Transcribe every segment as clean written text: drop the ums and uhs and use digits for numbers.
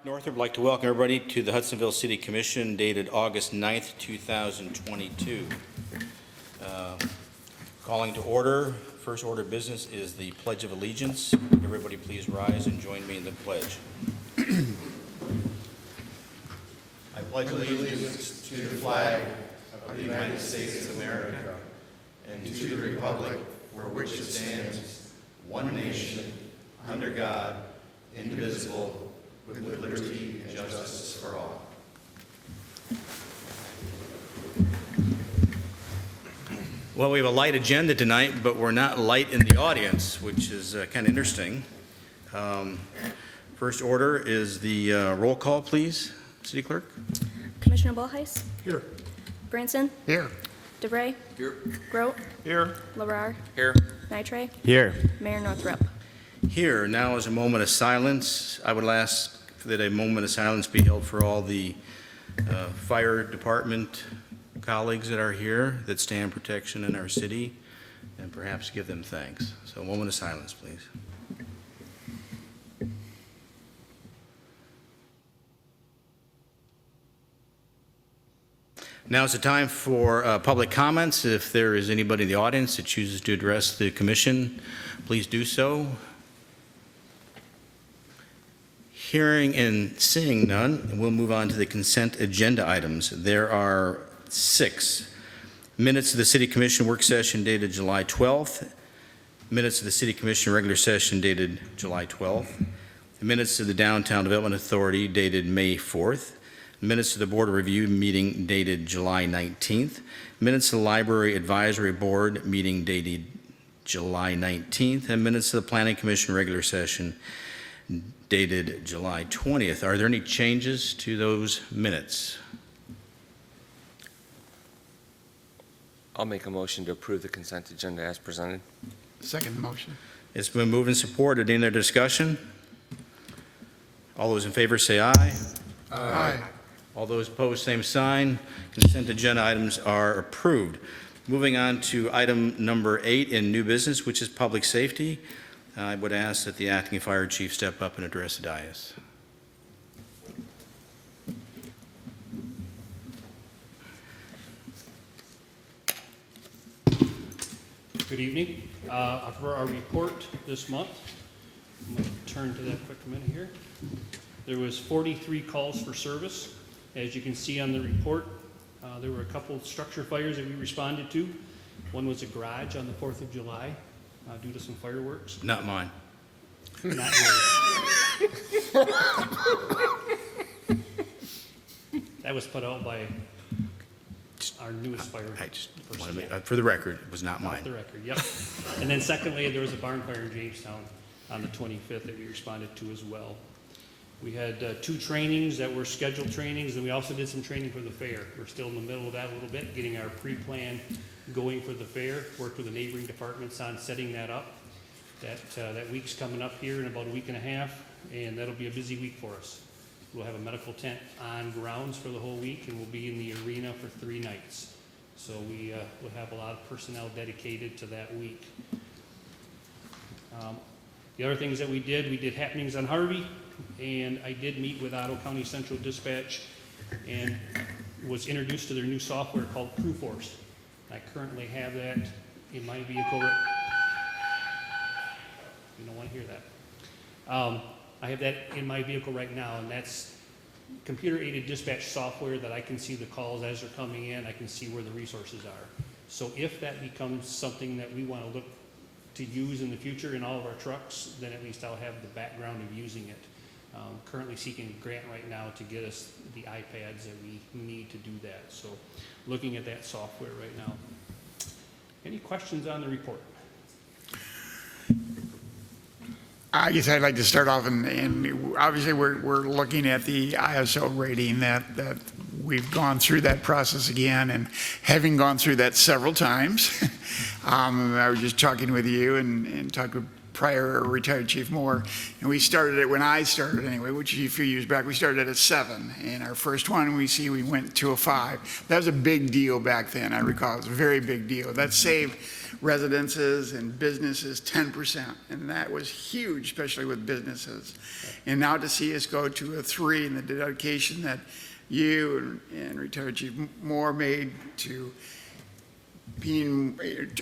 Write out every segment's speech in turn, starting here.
Northrop would like to welcome everybody to the Hudsonville City Commission dated August 9th, 2022. Calling to order, first order of business is the Pledge of Allegiance. Everybody please rise and join me in the pledge. I pledge allegiance to the flag of the United States of America and to the republic for which it stands, one nation, under God, indivisible, with liberty and justice for all. Well, we have a light agenda tonight, but we're not light in the audience, which is kind of interesting. First order is the roll call, please. City Clerk. Commissioner Bullheis? Here. Branson? Here. DeVray? Here. Grote? Here. Larar? Here. Nitre? Here. Mayor Northrop? Here, now is a moment of silence. I would ask that a moment of silence be held for all the fire department colleagues that are here that stand protection in our city, and perhaps give them thanks. So a moment of silence, please. Now is the time for public comments. If there is anybody in the audience that chooses to address the commission, please do so. Hearing and seeing none, we'll move on to the consent agenda items. There are 6. Minutes of the City Commission work session dated July 12th. Minutes of the City Commission regular session dated July 12th. The minutes of the Downtown Development Authority dated May 4th. Minutes of the Board of Review meeting dated July 19th. Minutes of the Library Advisory Board meeting dated July 19th. And minutes of the Planning Commission regular session dated July 20th. Are there any changes to those minutes? I'll make a motion to approve the consent agenda as presented. Second motion. It's been moved and supported. Any other discussion? All those in favor say aye. Aye. All those opposed, same sign. Consent agenda items are approved. Moving on to item number 8 in new business, which is public safety. I would ask that the acting fire chief step up and address the dais. Good evening. For our report this month, I'm going to turn to that quick minute here. There was 43 calls for service. As you can see on the report, there were a couple structure fires that we responded to. One was a garage on the 4th of July due to some fireworks. Not mine. Not yours. That was put out by our newest fire I just person. want to make, for the record, it was not Off mine. the record, yep. And then secondly, there was a barn fire in Jamestown on the 25th that we responded to as well. We had 2 trainings that were scheduled trainings, and we also did some training for the fair. We're still in the middle of that a little bit, getting our pre-plan going for the fair. Worked with the neighboring departments on setting that up. That week's coming up here in about a week and a half, and that'll be a busy week for us. We'll have a medical tent on grounds for the whole week, and we'll be in the arena for 3 nights. So we will have a lot of personnel dedicated to that week. The other things that we did happenings on Harvey, and I did meet with Ottawa County Central Dispatch and was introduced to their new software called Crew Force. I currently have that in my vehicle. You don't want to hear that. I have that in my vehicle right now, and that's computer-aided dispatch software that I can see the calls as they're coming in. I can see where the resources are. So if that becomes something that we want to look to use in the future in all of our trucks, then at least I'll have the background of using it. Currently seeking a grant right now to get us the iPads that we need to do that. So looking at that software right now. Any questions on the report? I guess I'd like to start off, and obviously we're looking at the ISO rating that we've gone through that process again, and having gone through that several times, I was just talking with you and talking with prior retired Chief Moore. And we started it when I started anyway, which is a few years back. We started at 7. And our first one we went to a 5. That was a big deal back then, I recall. It was a very big deal. That saved residences and businesses 10%. And that was huge, especially with businesses. And now to see us go to a 3 and the dedication that you and retired Chief Moore made to being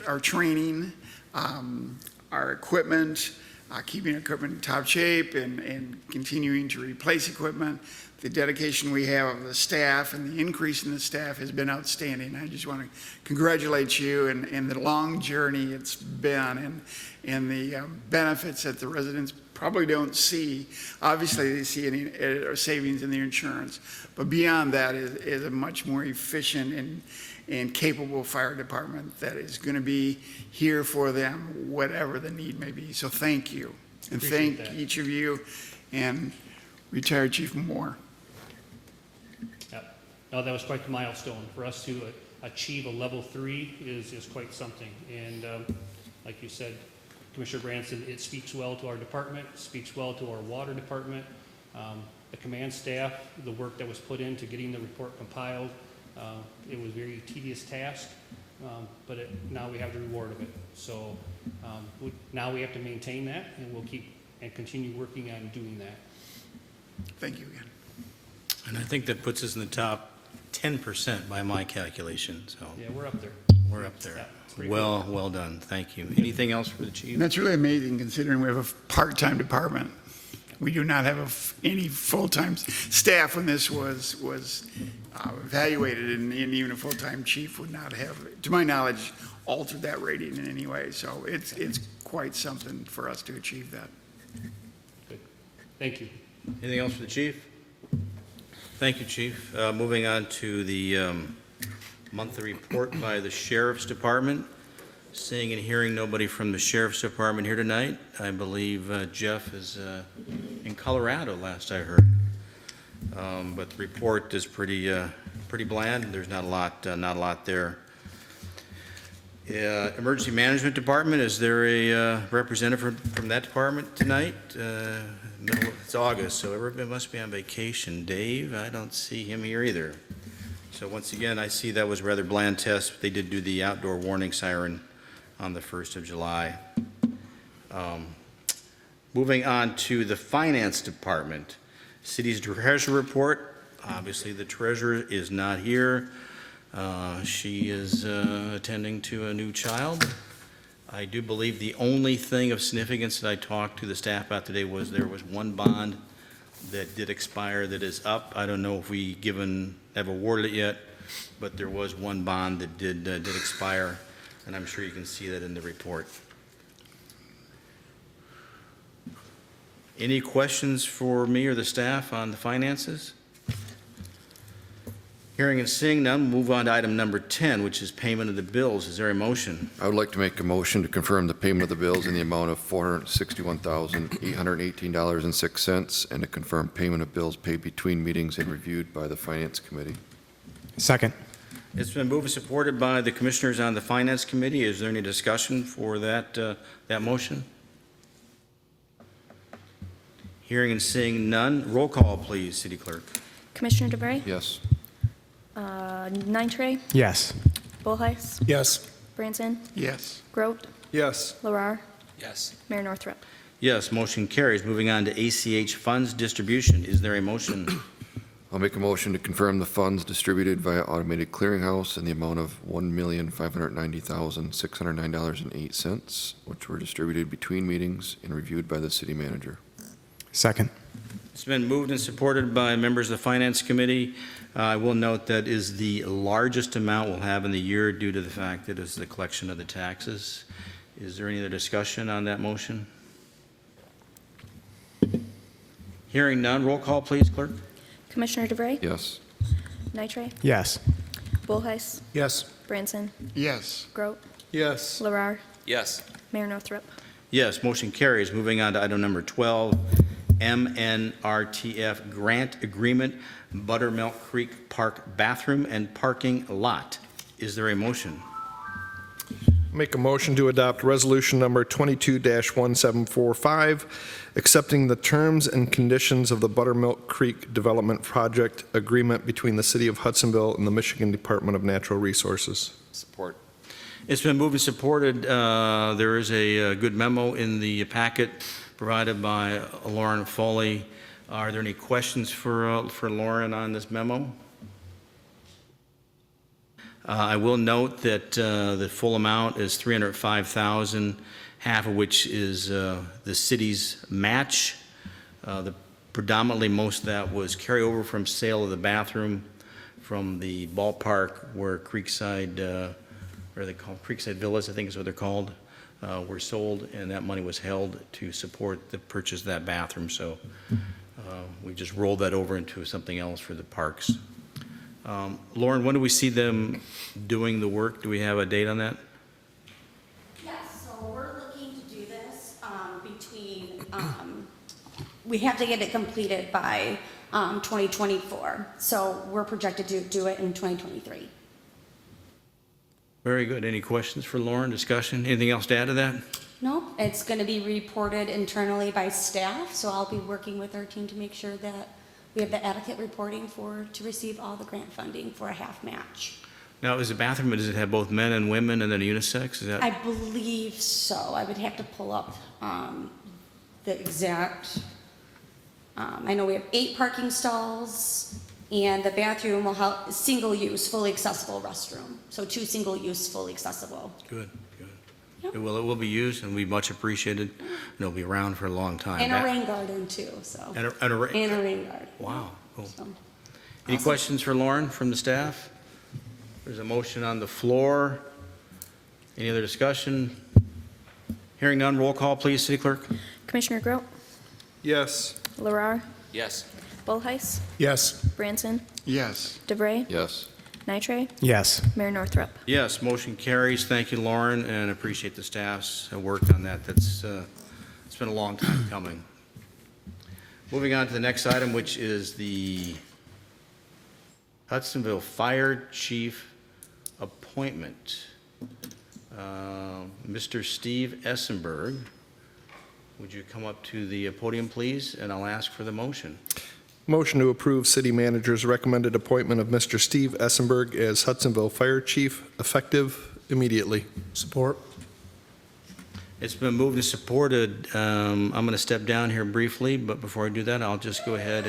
our training, our equipment, keeping equipment in top shape and continuing to replace equipment. The dedication we have of the staff and the increase in the staff has been outstanding. I just want to congratulate you and the long journey it's been and the benefits that the residents probably don't see. Obviously, they see any savings in their insurance, but beyond that is a much more efficient and capable fire department that is going to be here for them, whatever the need may be. So thank you. And Appreciate thank that. each of you and retired Chief Moore. Yep. No, that was quite the milestone. For us to achieve a level 3 is quite something. And like you said, Commissioner Branson, it speaks well to our department, speaks well to our water department, the command staff, the work that was put into getting the report compiled. It was a very tedious task, but now we have the reward of it. So now we have to maintain that, and we'll keep and continue working on doing that. Thank you again. And I think that puts us in the top 10% by my calculation, so Yeah, we're up there. we're up there. Yeah, it's pretty Well done, thank you. Anything else for the chief? And that's really amazing considering we have a part-time department. We do not have any full-time staff when this was evaluated, and even a full-time chief would not have, to my knowledge, altered that rating in any way. So it's quite something for us to achieve that. Good. Thank you. Anything else for the chief? Thank you, chief. Moving on to the monthly report by the sheriff's department. Seeing and hearing nobody from the sheriff's department here tonight. I believe Jeff is in Colorado, last I heard. But the report is pretty bland. There's not a lot there. Emergency management department. Is there a representative from that department tonight? It's August, so everybody must be on vacation. Dave, I don't see him here either. So once again, I see that was a rather bland test. They did do the outdoor warning siren on the 1st of July. Moving on to the finance department. City's treasurer report. Obviously, the treasurer is not here. She is attending to a new child. I do believe the only thing of significance that I talked to the staff about today was there was one bond that did expire that is up. I don't know if we have awarded it yet, but there was one bond that did expire, and I'm sure you can see that in the report. Any questions for me or the staff on the finances? Hearing and seeing none, move on to item number 10, which is payment of the bills. Is there a motion? I would like to make a motion to confirm the payment of the bills in the amount of $461,818.06 and to confirm payment of bills paid between meetings and reviewed by the Finance Committee. Second. It's been moved and supported by the commissioners on the Finance Committee. Is there any discussion for that motion? Hearing and seeing none, roll call, please, City Clerk. Commissioner DeVray? Yes. Nitre? Yes. Bullheis? Yes. Branson? Yes. Grote? Yes. Larar? Yes. Mayor Northrop? Yes, motion carries. Moving on to ACH funds distribution. Is there a motion? I'll make a motion to confirm the funds distributed via automated clearinghouse in the amount of $1,590,609.08, which were distributed between meetings and reviewed by the city manager. Second. It's been moved and supported by members of the Finance Committee. I will note that is the largest amount we'll have in the year due to the fact that it's the collection of the taxes. Is there any other discussion on that motion? Hearing none, roll call, please, Clerk. Commissioner DeVray? Yes. Nitre? Yes. Bullheis? Yes. Branson? Yes. Grote? Yes. Larar? Yes. Mayor Northrop? Yes, motion carries. Moving on to item number 12, MNRTF Grant Agreement, Buttermilk Creek Park Bathroom and Parking Lot. Is there a motion? Make a motion to adopt resolution number 22-1745, accepting the terms and conditions of the Buttermilk Creek Development Project Agreement between the City of Hudsonville and the Michigan Department of Natural Resources. Support. It's been moved and supported. There is a good memo in the packet provided by Lauren Foley. Are there any questions for Lauren on this memo? I will note that the full amount is $305,000, half of which is the city's match. Predominantly, most of that was carryover from sale of the bathroom from the ballpark where Creekside, what are they called? Creekside Villas, I think is what they're called, were sold, and that money was held to support the purchase of that bathroom. So we just rolled that over into something else for the parks. Lauren, when do we see them doing the work? Do we have a date on that? Yes, so we're looking to do this we have to get it completed by 2024. So we're projected to do it in 2023. Very good. Any questions for Lauren? Discussion? Anything else to add to that? Nope, it's going to be reported internally by staff, so I'll be working with our team to make sure that we have the adequate reporting to receive all the grant funding for a half match. Now, is the bathroom, does it have both men and women and then unisex? Is that? I believe so. I would have to pull up the exact, I know we have 8 parking stalls, and the bathroom will have single-use, fully accessible restroom. So 2 single-use, fully accessible. Good, good. Yep. It will be used and will be much appreciated, and it'll be around for a long time. And a rain garden too, so. And a rain garden. Wow, cool. So, Any awesome. questions for Lauren from the staff? There's a motion on the floor. Any other discussion? Hearing none, roll call, please, City Clerk. Commissioner Grote, Yes. Larrar, Yes. Bullheis, Yes. Branson, Yes. DeVray, Yes. Nitre, Yes. Mayor Northrup. Yes, motion carries. Thank you, Lauren, and appreciate the staff's work on that. It's been a long time coming. Moving on to the next item, which is the Hudsonville Fire Chief appointment. Mr. Steve Essenberg, would you come up to the podium, please, and I'll ask for the motion. Motion to approve city manager's recommended appointment of Mr. Steve Essenberg as Hudsonville Fire Chief, effective immediately. Support. It's been moved and supported. I'm going to step down here briefly, but before I do that, I'll just go ahead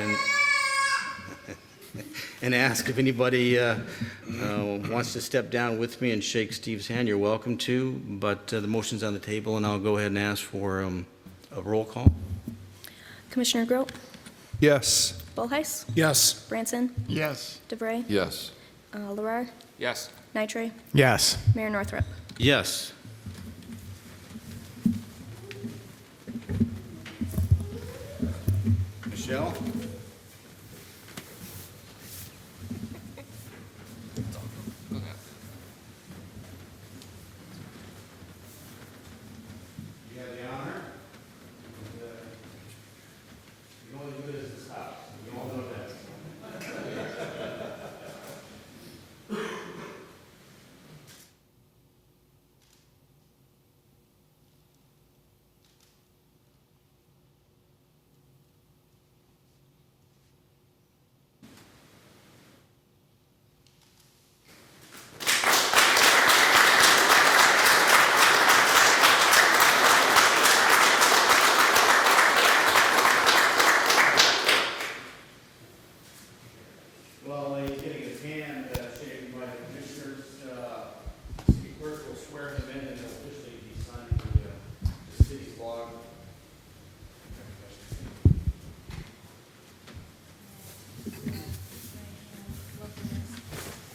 and ask if anybody wants to step down with me and shake Steve's hand. You're welcome to, but the motion's on the table, and I'll go ahead and ask for a roll call. Commissioner Grote, Yes. Bullheis, Yes. Branson, Yes. DeVray, Yes. Larrar, Yes. Nitre, Yes. Mayor Northrup. Yes. Michelle? You have the honor. You're only good as this house. You all know that. Well, he's getting his hand shaken by the commissioners. City clerk will swear him in and he'll officially be signing the city's log.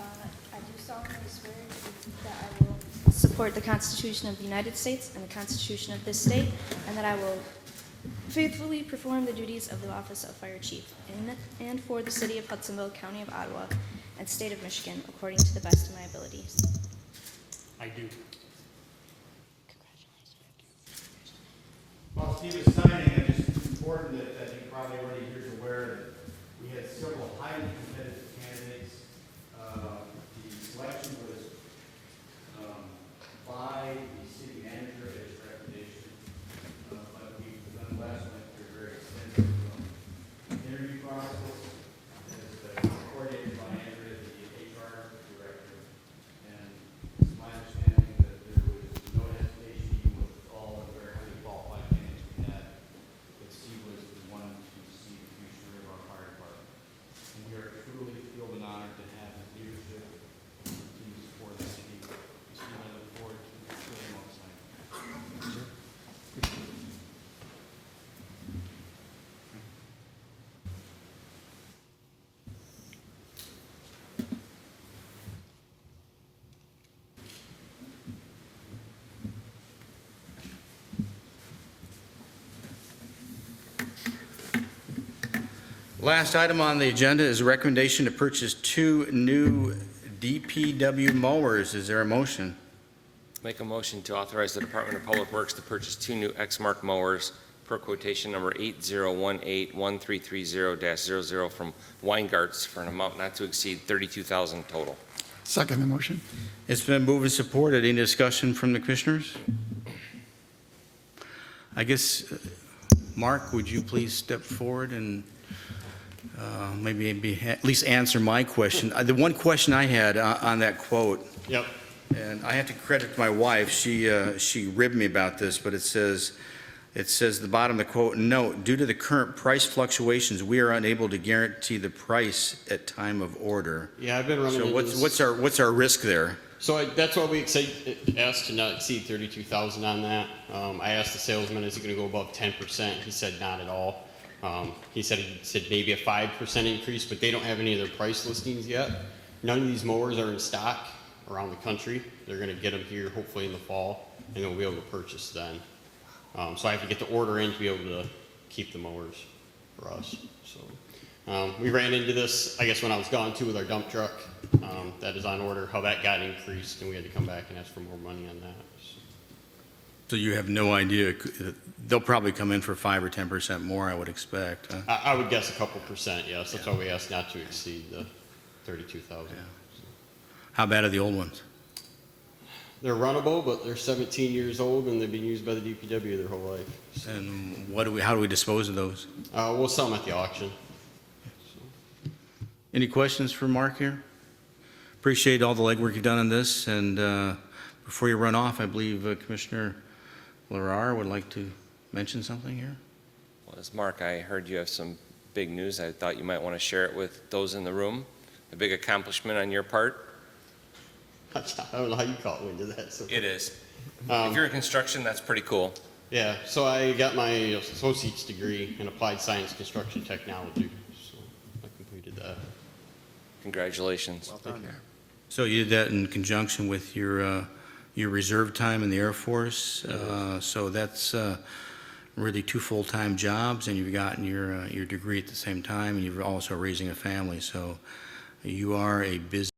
I do solemnly swear that I will support the Constitution of the United States and the Constitution of this state, and that I will faithfully perform the duties of the office of Fire Chief in and for the city of Hudsonville, County of Ottawa, and state of Michigan, according to the best of my abilities. I do. While Steve is signing, it's just important that you probably already here's aware that we had several highly competitive candidates. The selection was by Last item on the agenda is a recommendation to purchase 2 new DPW mowers. Is there a motion? Make a motion to authorize the Department of Public Works to purchase 2 new Exmark mowers per quotation number 80181330-00 from Weingarts for an amount not to exceed $32,000 total. Second the motion. It's been moved and supported. Any discussion from the commissioners? I guess, Mark, would you please step forward and at least answer my question? The one question I had on that quote, Yep. and I have to credit my wife, she ribbed me about this, but it says at the bottom of the quote, "Note, due to the current price fluctuations, we are unable to guarantee the price at time of order." Yeah, I've been running So into this. what's our risk there? So that's why we asked to not exceed 32,000 on that. I asked the salesman, is it going to go above 10%? He said not at all. He said maybe a 5% increase, but they don't have any of their price listings yet. None of these mowers are in stock around the country. They're going to get them here hopefully in the fall, and then we'll be able to purchase then. So I have to get the order in to be able to keep the mowers for us. So we ran into this, I guess, when I was gone too with our dump truck. That is on order, how that got increased, and we had to come back and ask for more money on that. So you have no idea, they'll probably come in for 5 or 10% more, I would expect. Huh? I would guess a couple percent, yes. That's why we asked not to exceed the 32,000. How bad are the old ones? They're runnable, but they're 17 years old and they've been used by the DPW their whole life. So, And how do we dispose of those? we'll sell them at the auction. Any questions for Mark here? Appreciate all the legwork you've done on this, and before you run off, I believe Commissioner Larar would like to mention something here. Well, as Mark, I heard you have some big news. I thought you might want to share it with those in the room. A big accomplishment on your part. I don't know how you caught wind of that. So. It is. If you're in construction, that's pretty cool. Yeah, so I got my associate's degree in applied science construction technology. So I completed that. Congratulations. Well done. So you did that in conjunction with your reserve time in the Air Force. So that's really 2 full-time jobs, and you've gotten your degree at the same time, and you're also raising a family. So you are a busy